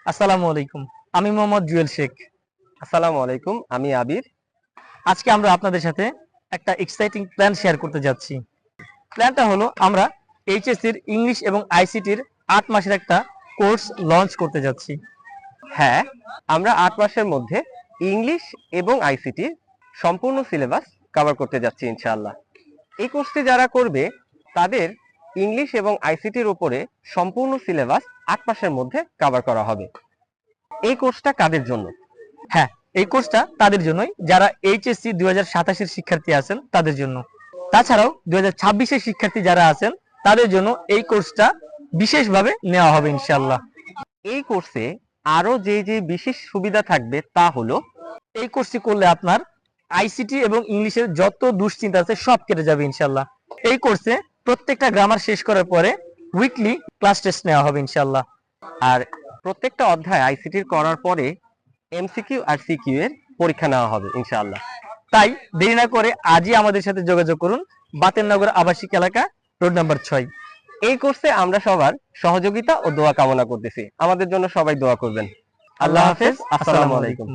আসসালামু আলাইকুম। আমি মোহাম্মদ জুয়েল শেখ। আসসালামু আলাইকুম, আমি আবির। আজকে আমরা আপনাদের সাথে একটা এক্সাইটিং প্ল্যান শেয়ার করতে যাচ্ছি। প্ল্যানটা হলো আমরা এইচএসসির ইংলিশ এবং আইসিটির ৮ মাসের একটা কোর্স লঞ্চ করতে যাচ্ছি। হ্যাঁ, আমরা ৮ মাসের মধ্যে ইংলিশ এবং আইসিটি সম্পূর্ণ সিলেবাস কভার করতে যাচ্ছি ইনশাআল্লাহ। এই কোর্সটি যারা করবে তাদের ইংলিশ এবং আইসিটির উপরে সম্পূর্ণ সিলেবাস ৮ মাসের মধ্যে কভার করা হবে। এই কোর্সটা কাদের জন্য? হ্যাঁ, এই কোর্সটা তাদের জন্যই যারা এইচএসসি 2027-এর শিক্ষার্থী আছেন তাদের জন্য। তাছাড়াও 2026-এর শিক্ষার্থী যারা আছেন তাদের জন্য এই কোর্সটা বিশেষভাবে নেওয়া হবে ইনশাআল্লাহ। এই কোর্সে আরো যে বিশেষ সুবিধা থাকবে তা হলো এই কোর্সটি করলে আপনার আইসিটি এবং ইংলিশের যত দুশ্চিন্তা আছে সব কেটে যাবে ইনশাআল্লাহ। এই কোর্সে প্রত্যেকটা গ্রামার শেষ করার পরে উইকলি ক্লাস টেস্ট নেওয়া হবে ইনশাআল্লাহ। আর প্রত্যেকটা অধ্যায় আইসিটির করার পরে এমসিকিউ আর সিকিউ এর পরীক্ষা নেওয়া হবে ইনশাআল্লাহ। তাই দেরি না করে আজই আমাদের সাথে যোগাযোগ করুন, বাতেননগর আবাসিক এলাকা, রোড নাম্বার 6। এই কোর্সে আমরা সবার সহযোগিতা ও দোয়া কামনা করতেছি। আমাদের জন্য সবাই দোয়া করবেন। আল্লাহ হাফেজ। আসসালামু আলাইকুম।